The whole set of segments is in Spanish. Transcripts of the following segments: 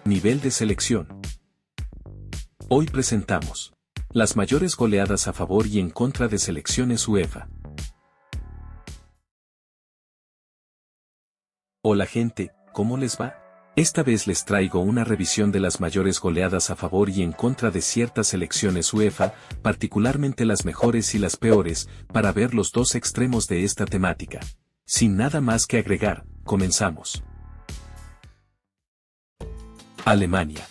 Nivel de selección. Hoy presentamos las mayores goleadas a favor y en contra de selecciones UEFA. Hola gente, ¿cómo les va? Esta vez les traigo una revisión de las mayores goleadas a favor y en contra de ciertas selecciones UEFA, particularmente las mejores y las peores, para ver los dos extremos de esta temática. Sin nada más que agregar, comenzamos. Alemania.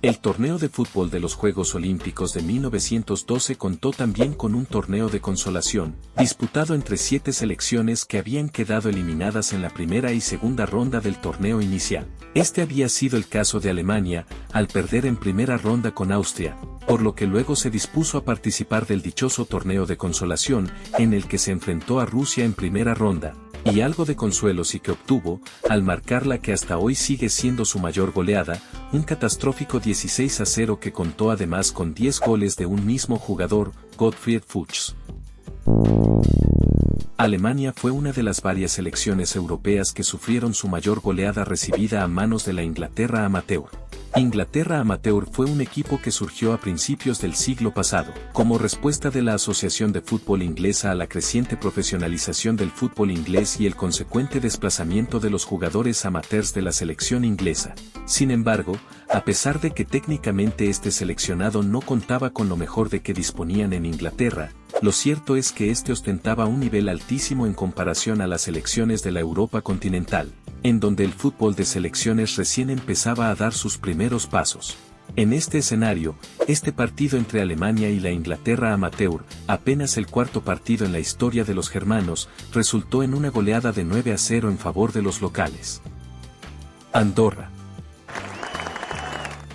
El torneo de fútbol de los Juegos Olímpicos de 1912 contó también con un torneo de consolación, disputado entre 7 selecciones que habían quedado eliminadas en la primera y segunda ronda del torneo inicial. Este había sido el caso de Alemania, al perder en primera ronda con Austria, por lo que luego se dispuso a participar del dichoso torneo de consolación, en el que se enfrentó a Rusia en primera ronda, y algo de consuelo sí que obtuvo, al marcar la que hasta hoy sigue siendo su mayor goleada, un catastrófico 16-0 que contó además con 10 goles de un mismo jugador, Gottfried Fuchs. Alemania fue una de las varias selecciones europeas que sufrieron su mayor goleada recibida a manos de la Inglaterra Amateur. Inglaterra Amateur fue un equipo que surgió a principios del siglo pasado, como respuesta de la Asociación de Fútbol Inglesa a la creciente profesionalización del fútbol inglés y el consecuente desplazamiento de los jugadores amateurs de la selección inglesa. Sin embargo, a pesar de que técnicamente este seleccionado no contaba con lo mejor de que disponían en Inglaterra, lo cierto es que este ostentaba un nivel altísimo en comparación a las selecciones de la Europa continental, en donde el fútbol de selecciones recién empezaba a dar sus primeros pasos. En este escenario, este partido entre Alemania y la Inglaterra Amateur, apenas el cuarto partido en la historia de los germanos, resultó en una goleada de 9-0 en favor de los locales. Andorra.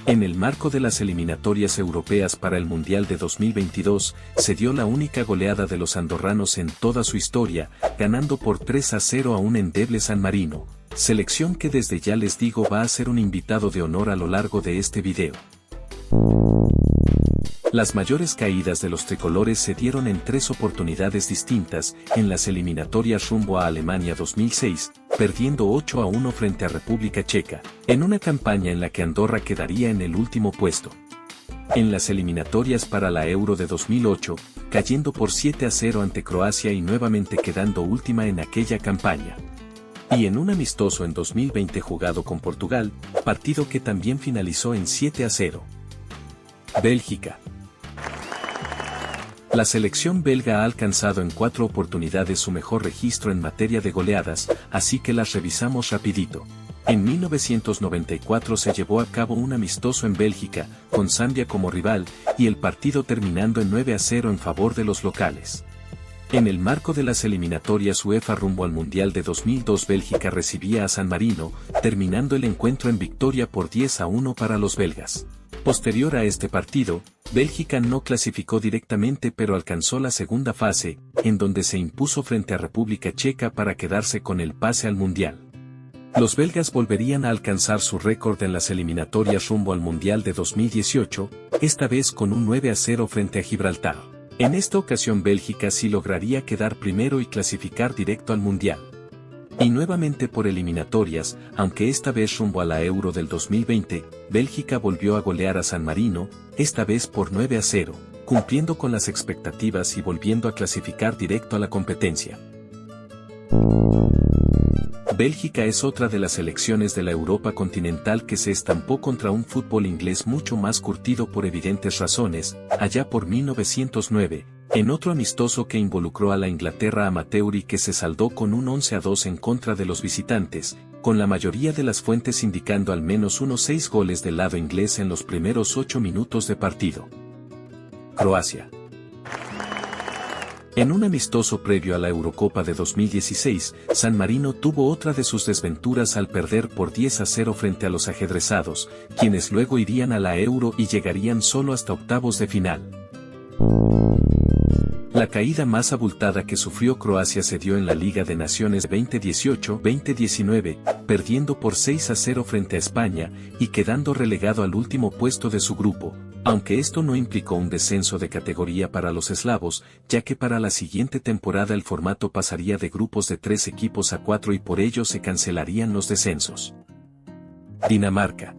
En el marco de las eliminatorias europeas para el Mundial de 2022, se dio la única goleada de los andorranos en toda su historia, ganando por 3-0 a un endeble San Marino, selección que desde ya les digo va a ser un invitado de honor a lo largo de este video. Las mayores caídas de los tricolores se dieron en 3 oportunidades distintas, en las eliminatorias rumbo a Alemania 2006, perdiendo 8-1 frente a República Checa, en una campaña en la que Andorra quedaría en el último puesto. En las eliminatorias para la Euro de 2008, cayendo por 7-0 ante Croacia y nuevamente quedando última en aquella campaña. Y en un amistoso en 2020 jugado con Portugal, partido que también finalizó en 7-0. Bélgica. La selección belga ha alcanzado en 4 oportunidades su mejor registro en materia de goleadas, así que las revisamos rapidito. En 1994 se llevó a cabo un amistoso en Bélgica, con Zambia como rival, y el partido terminando en 9-0 en favor de los locales. En el marco de las eliminatorias UEFA rumbo al Mundial de 2002 Bélgica recibía a San Marino, terminando el encuentro en victoria por 10-1 para los belgas. Posterior a este partido, Bélgica no clasificó directamente pero alcanzó la segunda fase, en donde se impuso frente a República Checa para quedarse con el pase al Mundial. Los belgas volverían a alcanzar su récord en las eliminatorias rumbo al Mundial de 2018, esta vez con un 9-0 frente a Gibraltar. En esta ocasión Bélgica sí lograría quedar primero y clasificar directo al Mundial. Y nuevamente por eliminatorias, aunque esta vez rumbo a la Euro del 2020, Bélgica volvió a golear a San Marino, esta vez por 9-0, cumpliendo con las expectativas y volviendo a clasificar directo a la competencia. Bélgica es otra de las selecciones de la Europa continental que se estampó contra un fútbol inglés mucho más curtido por evidentes razones, allá por 1909, en otro amistoso que involucró a la Inglaterra Amateur y que se saldó con un 11-2 en contra de los visitantes, con la mayoría de las fuentes indicando al menos unos 6 goles del lado inglés en los primeros 8 minutos de partido. Croacia. En un amistoso previo a la Eurocopa de 2016, San Marino tuvo otra de sus desventuras al perder por 10-0 frente a los ajedrezados, quienes luego irían a la Euro y llegarían solo hasta octavos de final. La caída más abultada que sufrió Croacia se dio en la Liga de Naciones 2018-2019, perdiendo por 6-0 frente a España y quedando relegado al último puesto de su grupo, aunque esto no implicó un descenso de categoría para los eslavos, ya que para la siguiente temporada el formato pasaría de grupos de 3 equipos a 4 y por ello se cancelarían los descensos. Dinamarca.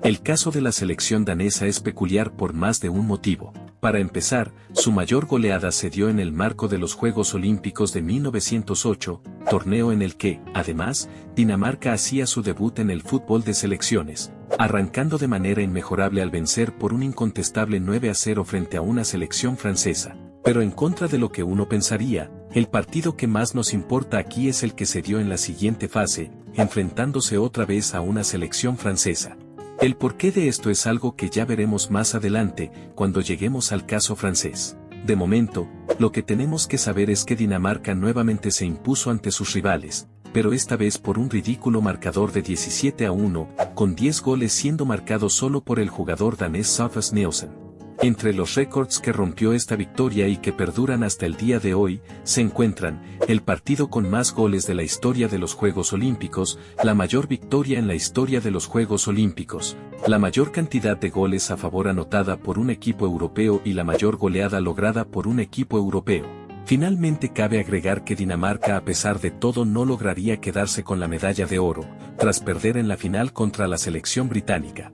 El caso de la selección danesa es peculiar por más de un motivo. Para empezar, su mayor goleada se dio en el marco de los Juegos Olímpicos de 1908, torneo en el que, además, Dinamarca hacía su debut en el fútbol de selecciones, arrancando de manera inmejorable al vencer por un incontestable 9-0 frente a una selección francesa. Pero en contra de lo que uno pensaría, el partido que más nos importa aquí es el que se dio en la siguiente fase, enfrentándose otra vez a una selección francesa. El porqué de esto es algo que ya veremos más adelante, cuando lleguemos al caso francés. De momento, lo que tenemos que saber es que Dinamarca nuevamente se impuso ante sus rivales, pero esta vez por un ridículo marcador de 17-1, con 10 goles siendo marcados solo por el jugador danés Sofus Nielsen. Entre los récords que rompió esta victoria y que perduran hasta el día de hoy, se encuentran, el partido con más goles de la historia de los Juegos Olímpicos, la mayor victoria en la historia de los Juegos Olímpicos, la mayor cantidad de goles a favor anotada por un equipo europeo y la mayor goleada lograda por un equipo europeo. Finalmente cabe agregar que Dinamarca a pesar de todo no lograría quedarse con la medalla de oro, tras perder en la final contra la selección británica.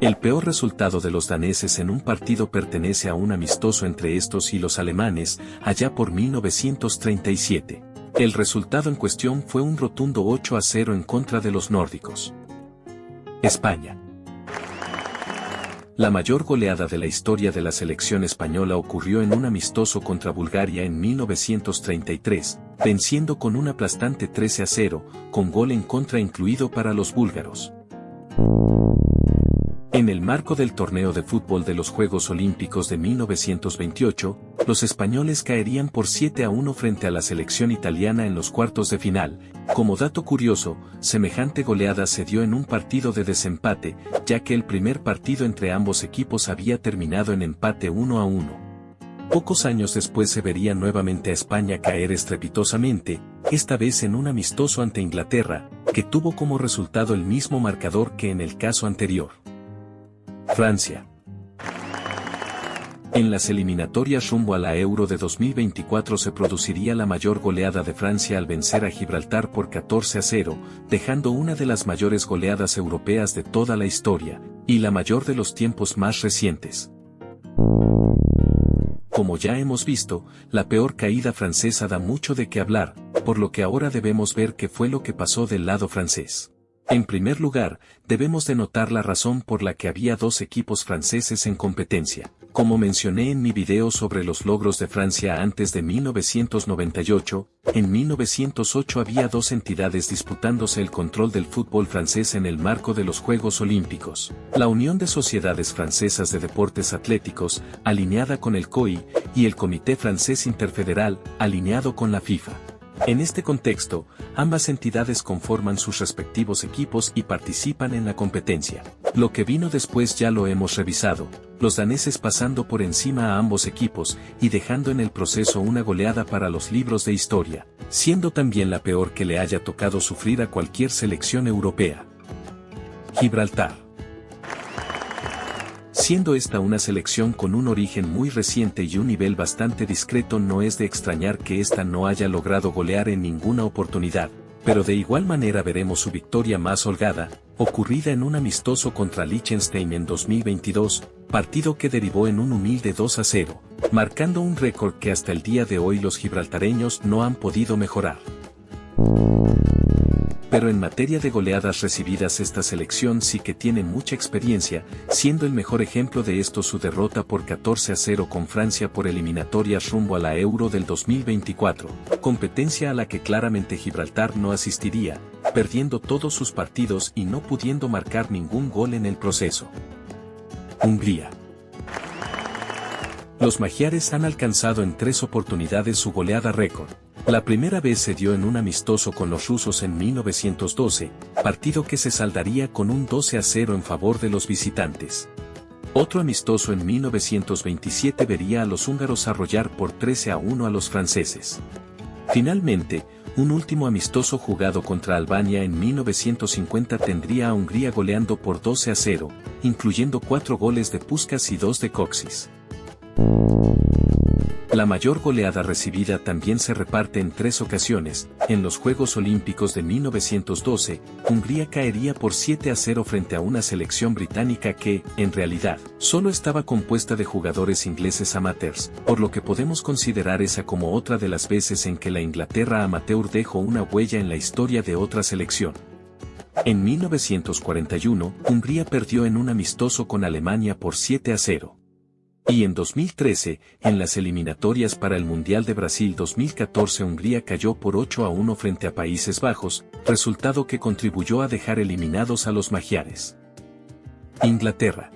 El peor resultado de los daneses en un partido pertenece a un amistoso entre estos y los alemanes, allá por 1937. El resultado en cuestión fue un rotundo 8-0 en contra de los nórdicos. España. La mayor goleada de la historia de la selección española ocurrió en un amistoso contra Bulgaria en 1933, venciendo con un aplastante 13-0, con gol en contra incluido para los búlgaros. En el marco del torneo de fútbol de los Juegos Olímpicos de 1928, los españoles caerían por 7-1 frente a la selección italiana en los cuartos de final. Como dato curioso, semejante goleada se dio en un partido de desempate, ya que el primer partido entre ambos equipos había terminado en empate 1-1. Pocos años después se vería nuevamente a España caer estrepitosamente, esta vez en un amistoso ante Inglaterra, que tuvo como resultado el mismo marcador que en el caso anterior. Francia. En las eliminatorias rumbo a la Euro de 2024 se produciría la mayor goleada de Francia al vencer a Gibraltar por 14-0, dejando una de las mayores goleadas europeas de toda la historia, y la mayor de los tiempos más recientes. Como ya hemos visto, la peor caída francesa da mucho de qué hablar, por lo que ahora debemos ver qué fue lo que pasó del lado francés. En primer lugar, debemos de notar la razón por la que había dos equipos franceses en competencia. Como mencioné en mi video sobre los logros de Francia antes de 1998, en 1908 había dos entidades disputándose el control del fútbol francés en el marco de los Juegos Olímpicos. La Unión de Sociedades Francesas de Deportes Atléticos, alineada con el COI, y el Comité Francés Interfederal, alineado con la FIFA. En este contexto, ambas entidades conforman sus respectivos equipos y participan en la competencia. Lo que vino después ya lo hemos revisado, los daneses pasando por encima a ambos equipos y dejando en el proceso una goleada para los libros de historia, siendo también la peor que le haya tocado sufrir a cualquier selección europea. Gibraltar. Siendo esta una selección con un origen muy reciente y un nivel bastante discreto, no es de extrañar que esta no haya logrado golear en ninguna oportunidad, pero de igual manera veremos su victoria más holgada, ocurrida en un amistoso contra Liechtenstein en 2022, partido que derivó en un humilde 2-0, marcando un récord que hasta el día de hoy los gibraltareños no han podido mejorar. Pero en materia de goleadas recibidas esta selección sí que tiene mucha experiencia, siendo el mejor ejemplo de esto su derrota por 14-0 con Francia por eliminatorias rumbo a la Euro del 2024, competencia a la que claramente Gibraltar no asistiría, perdiendo todos sus partidos y no pudiendo marcar ningún gol en el proceso. Hungría. Los magiares han alcanzado en 3 oportunidades su goleada récord. La primera vez se dio en un amistoso con los rusos en 1912, partido que se saldaría con un 12-0 en favor de los visitantes. Otro amistoso en 1927 vería a los húngaros arrollar por 13-1 a los franceses. Finalmente, un último amistoso jugado contra Albania en 1950 tendría a Hungría goleando por 12-0, incluyendo 4 goles de Puskás y 2 de Kocsis. La mayor goleada recibida también se reparte en 3 ocasiones. En los Juegos Olímpicos de 1912, Hungría caería por 7-0 frente a una selección británica que, en realidad, solo estaba compuesta de jugadores ingleses amateurs, por lo que podemos considerar esa como otra de las veces en que la Inglaterra amateur dejó una huella en la historia de otra selección. En 1941, Hungría perdió en un amistoso con Alemania por 7-0. Y en 2013, en las eliminatorias para el Mundial de Brasil 2014, Hungría cayó por 8-1 frente a Países Bajos, resultado que contribuyó a dejar eliminados a los magiares. Inglaterra.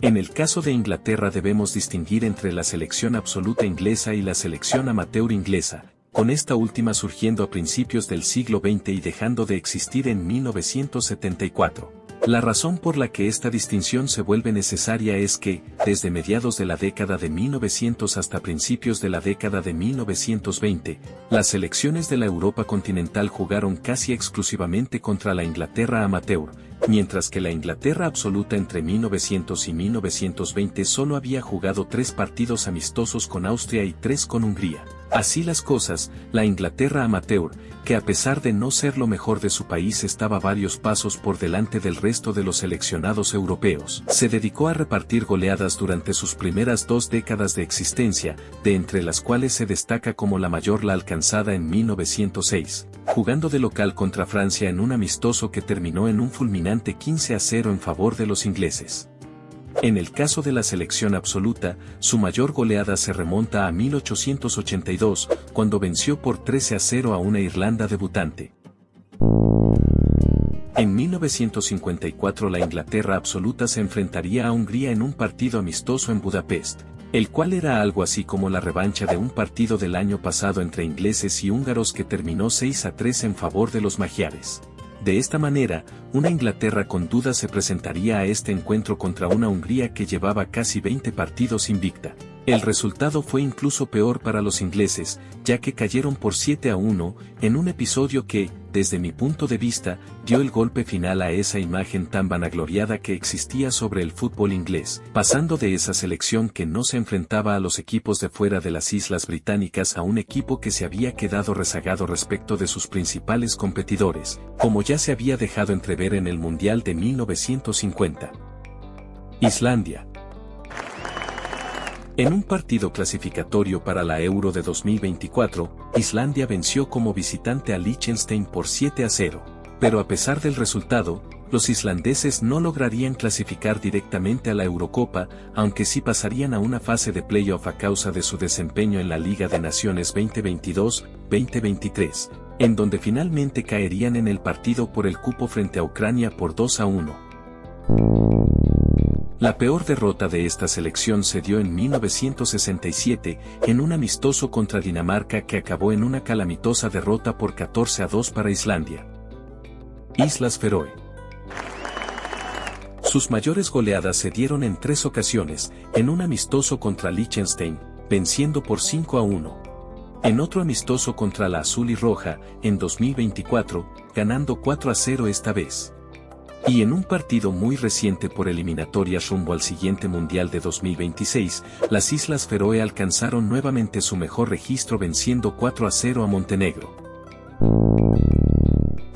En el caso de Inglaterra debemos distinguir entre la selección absoluta inglesa y la selección amateur inglesa, con esta última surgiendo a principios del siglo XX y dejando de existir en 1974. La razón por la que esta distinción se vuelve necesaria es que, desde mediados de la década de 1900 hasta principios de la década de 1920, las selecciones de la Europa continental jugaron casi exclusivamente contra la Inglaterra amateur, mientras que la Inglaterra absoluta entre 1900 y 1920 solo había jugado 3 partidos amistosos con Austria y 3 con Hungría. Así las cosas, la Inglaterra amateur, que a pesar de no ser lo mejor de su país estaba varios pasos por delante del resto de los seleccionados europeos, se dedicó a repartir goleadas durante sus primeras 2 décadas de existencia, de entre las cuales se destaca como la mayor la alcanzada en 1906, jugando de local contra Francia en un amistoso que terminó en un fulminante 15-0 en favor de los ingleses. En el caso de la selección absoluta, su mayor goleada se remonta a 1882, cuando venció por 13-0 a una Irlanda debutante. En 1954 la Inglaterra absoluta se enfrentaría a Hungría en un partido amistoso en Budapest, el cual era algo así como la revancha de un partido del año pasado entre ingleses y húngaros que terminó 6-3 en favor de los magiares. De esta manera, una Inglaterra con dudas se presentaría a este encuentro contra una Hungría que llevaba casi 20 partidos invicta. El resultado fue incluso peor para los ingleses, ya que cayeron por 7-1, en un episodio que, desde mi punto de vista, dio el golpe final a esa imagen tan vanagloriada que existía sobre el fútbol inglés, pasando de esa selección que no se enfrentaba a los equipos de fuera de las Islas Británicas a un equipo que se había quedado rezagado respecto de sus principales competidores, como ya se había dejado entrever en el Mundial de 1950. Islandia. En un partido clasificatorio para la Euro de 2024, Islandia venció como visitante a Liechtenstein por 7-0, pero a pesar del resultado, los islandeses no lograrían clasificar directamente a la Eurocopa, aunque sí pasarían a una fase de playoff a causa de su desempeño en la Liga de Naciones 2022-2023, en donde finalmente caerían en el partido por el cupo frente a Ucrania por 2-1. La peor derrota de esta selección se dio en 1967, en un amistoso contra Dinamarca que acabó en una calamitosa derrota por 14-2 para Islandia. Islas Feroe. Sus mayores goleadas se dieron en 3 ocasiones, en un amistoso contra Liechtenstein, venciendo por 5-1. En otro amistoso contra la Azul y Roja, en 2024, ganando 4-0 esta vez. Y en un partido muy reciente por eliminatorias rumbo al siguiente Mundial de 2026, las Islas Feroe alcanzaron nuevamente su mejor registro venciendo 4-0 a Montenegro.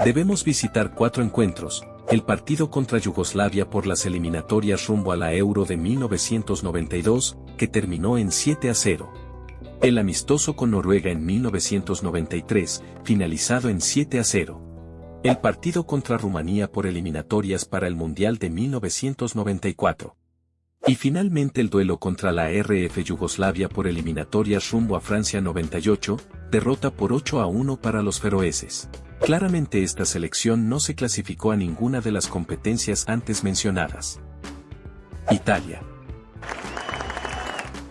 Debemos visitar 4 encuentros: el partido contra Yugoslavia por las eliminatorias rumbo a la Euro de 1992, que terminó en 7-0. El amistoso con Noruega en 1993, finalizado en 7-0. El partido contra Rumanía por eliminatorias para el Mundial de 1994. Y finalmente el duelo contra la RF Yugoslavia por eliminatorias rumbo a Francia 98, derrota por 8-1 para los feroeses. Claramente esta selección no se clasificó a ninguna de las competencias antes mencionadas. Italia.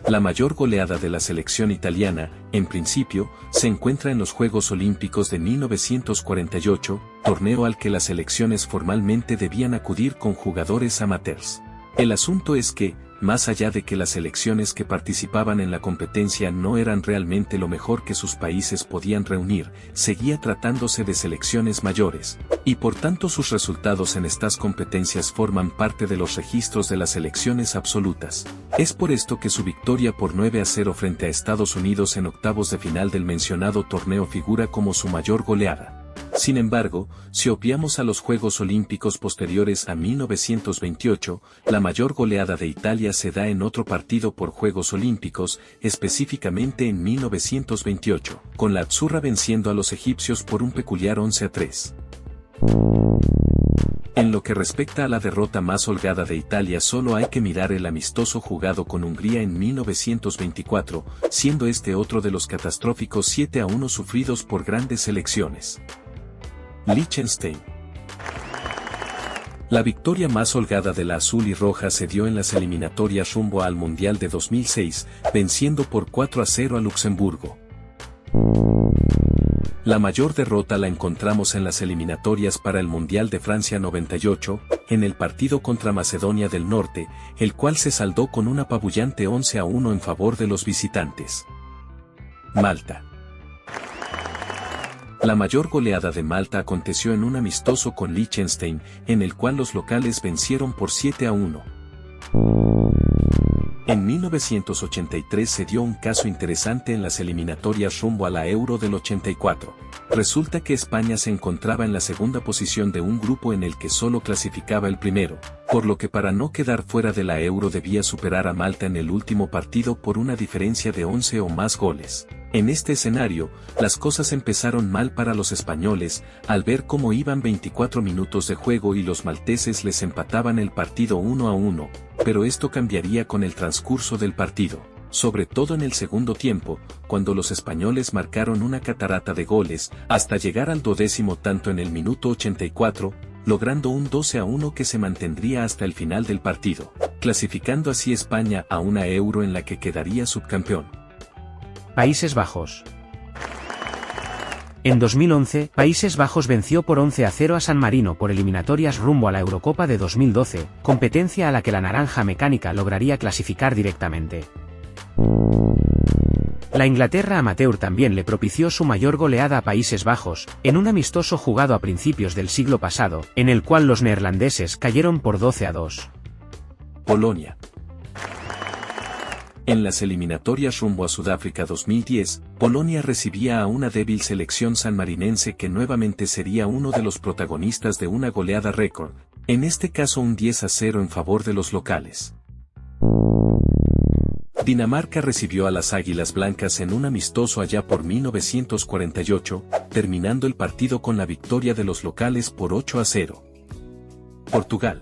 La mayor goleada de la selección italiana, en principio, se encuentra en los Juegos Olímpicos de 1948, torneo al que las selecciones formalmente debían acudir con jugadores amateurs. El asunto es que, más allá de que las selecciones que participaban en la competencia no eran realmente lo mejor que sus países podían reunir, seguía tratándose de selecciones mayores, y por tanto sus resultados en estas competencias forman parte de los registros de las selecciones absolutas. Es por esto que su victoria por 9-0 frente a Estados Unidos en octavos de final del mencionado torneo figura como su mayor goleada. Sin embargo, si obviamos a los Juegos Olímpicos posteriores a 1928, la mayor goleada de Italia se da en otro partido por Juegos Olímpicos, específicamente en 1928, con la Azzurra venciendo a los egipcios por un peculiar 11-3. En lo que respecta a la derrota más holgada de Italia, solo hay que mirar el amistoso jugado con Hungría en 1924, siendo este otro de los catastróficos 7-1 sufridos por grandes selecciones. Liechtenstein. La victoria más holgada de la azul y roja se dio en las eliminatorias rumbo al Mundial de 2006, venciendo por 4-0 a Luxemburgo. La mayor derrota la encontramos en las eliminatorias para el Mundial de Francia 98, en el partido contra Macedonia del Norte, el cual se saldó con un apabullante 11-1 en favor de los visitantes. Malta. La mayor goleada de Malta aconteció en un amistoso con Liechtenstein, en el cual los locales vencieron por 7-1. En 1983 se dio un caso interesante en las eliminatorias rumbo a la Euro del 84. Resulta que España se encontraba en la segunda posición de un grupo en el que solo clasificaba el primero, por lo que para no quedar fuera de la Euro debía superar a Malta en el último partido por una diferencia de 11 o más goles. En este escenario, las cosas empezaron mal para los españoles, al ver cómo iban 24 minutos de juego y los malteses les empataban el partido 1-1, pero esto cambiaría con el transcurso del partido, sobre todo en el segundo tiempo, cuando los españoles marcaron una catarata de goles, hasta llegar al 12º tanto en el minuto 84, logrando un 12-1 que se mantendría hasta el final del partido, clasificando así España a una Euro en la que quedaría subcampeón. Países Bajos. En 2011, Países Bajos venció por 11-0 a San Marino por eliminatorias rumbo a la Eurocopa de 2012, competencia a la que la Naranja Mecánica lograría clasificar directamente. La Inglaterra amateur también le propició su mayor goleada a Países Bajos, en un amistoso jugado a principios del siglo pasado, en el cual los neerlandeses cayeron por 12-2. Polonia. En las eliminatorias rumbo a Sudáfrica 2010, Polonia recibía a una débil selección sanmarinense que nuevamente sería uno de los protagonistas de una goleada récord, en este caso un 10-0 en favor de los locales. Dinamarca recibió a las Águilas Blancas en un amistoso allá por 1948, terminando el partido con la victoria de los locales por 8-0. Portugal.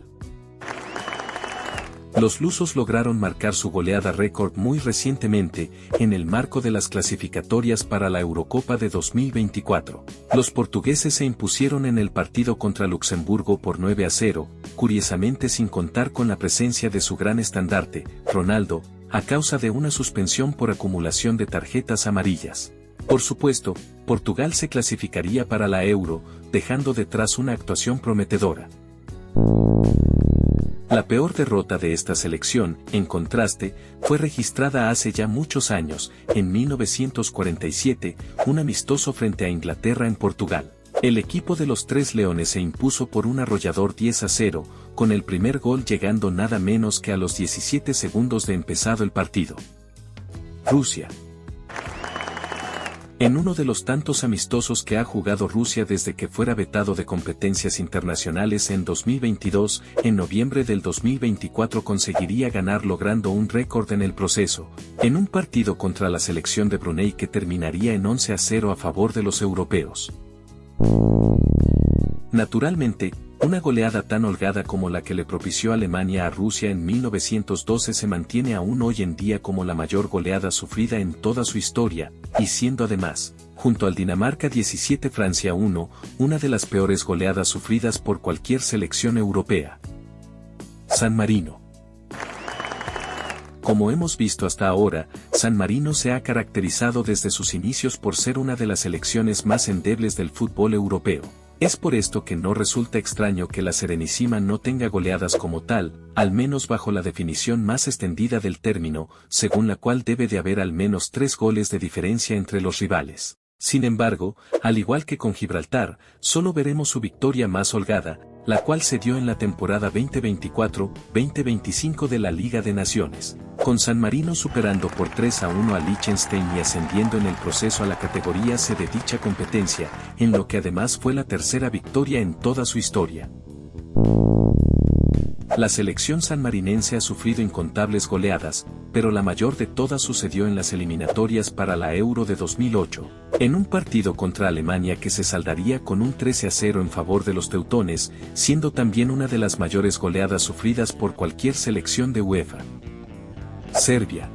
Los lusos lograron marcar su goleada récord muy recientemente, en el marco de las clasificatorias para la Eurocopa de 2024. Los portugueses se impusieron en el partido contra Luxemburgo por 9-0, curiosamente sin contar con la presencia de su gran estandarte, Ronaldo, a causa de una suspensión por acumulación de tarjetas amarillas. Por supuesto, Portugal se clasificaría para la Euro, dejando detrás una actuación prometedora. La peor derrota de esta selección, en contraste, fue registrada hace ya muchos años, en 1947, un amistoso frente a Inglaterra en Portugal. El equipo de los Tres Leones se impuso por un arrollador 10-0, con el primer gol llegando nada menos que a los 17 segundos de empezado el partido. Rusia. En uno de los tantos amistosos que ha jugado Rusia desde que fuera vetado de competencias internacionales en 2022, en noviembre del 2024 conseguiría ganar logrando un récord en el proceso, en un partido contra la selección de Brunei que terminaría en 11-0 a favor de los europeos. Naturalmente, una goleada tan holgada como la que le propició Alemania a Rusia en 1912 se mantiene aún hoy en día como la mayor goleada sufrida en toda su historia, y siendo además, junto al Dinamarca 17 Francia 1, una de las peores goleadas sufridas por cualquier selección europea. San Marino. Como hemos visto hasta ahora, San Marino se ha caracterizado desde sus inicios por ser una de las selecciones más endebles del fútbol europeo. Es por esto que no resulta extraño que la Serenísima no tenga goleadas como tal, al menos bajo la definición más extendida del término, según la cual debe de haber al menos 3 goles de diferencia entre los rivales. Sin embargo, al igual que con Gibraltar, solo veremos su victoria más holgada, la cual se dio en la temporada 2024-2025 de la Liga de Naciones, con San Marino superando por 3-1 a Liechtenstein y ascendiendo en el proceso a la categoría C de dicha competencia, en lo que además fue la tercera victoria en toda su historia. La selección sanmarinense ha sufrido incontables goleadas, pero la mayor de todas sucedió en las eliminatorias para la Euro de 2008, en un partido contra Alemania que se saldaría con un 13-0 en favor de los teutones, siendo también una de las mayores goleadas sufridas por cualquier selección de UEFA. Serbia.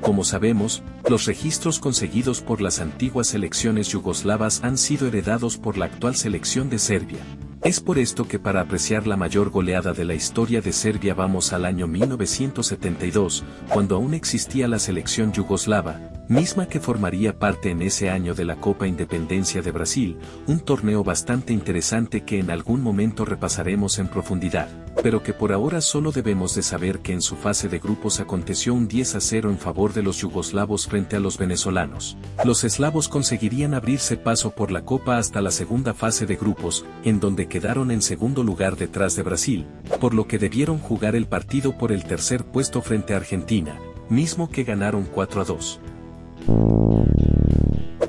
Como sabemos, los registros conseguidos por las antiguas selecciones yugoslavas han sido heredados por la actual selección de Serbia. Es por esto que para apreciar la mayor goleada de la historia de Serbia vamos al año 1972, cuando aún existía la selección yugoslava, misma que formaría parte en ese año de la Copa Independencia de Brasil, un torneo bastante interesante que en algún momento repasaremos en profundidad, pero que por ahora solo debemos de saber que en su fase de grupos aconteció un 10-0 en favor de los yugoslavos frente a los venezolanos. Los eslavos conseguirían abrirse paso por la Copa hasta la segunda fase de grupos, en donde quedaron en segundo lugar detrás de Brasil, por lo que debieron jugar el partido por el tercer puesto frente a Argentina, mismo que ganaron 4-2.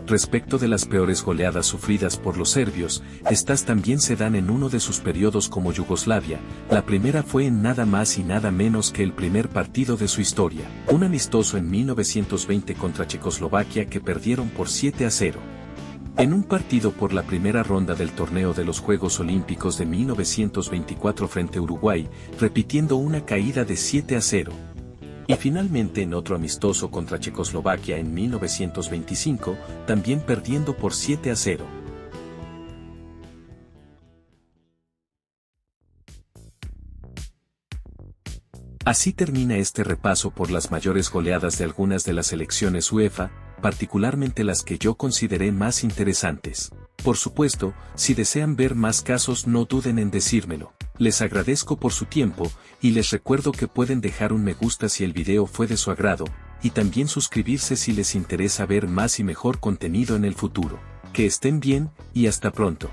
Respecto de las peores goleadas sufridas por los serbios, estas también se dan en uno de sus periodos como Yugoslavia. La primera fue en nada más y nada menos que el primer partido de su historia, un amistoso en 1920 contra Checoslovaquia que perdieron por 7-0. En un partido por la primera ronda del torneo de los Juegos Olímpicos de 1924 frente a Uruguay, repitiendo una caída de 7-0. Y finalmente en otro amistoso contra Checoslovaquia en 1925, también perdiendo por 7-0. Así termina este repaso por las mayores goleadas de algunas de las selecciones UEFA, particularmente las que yo consideré más interesantes. Por supuesto, si desean ver más casos no duden en decírmelo. Les agradezco por su tiempo, y les recuerdo que pueden dejar un me gusta si el video fue de su agrado, y también suscribirse si les interesa ver más y mejor contenido en el futuro. Que estén bien, y hasta pronto.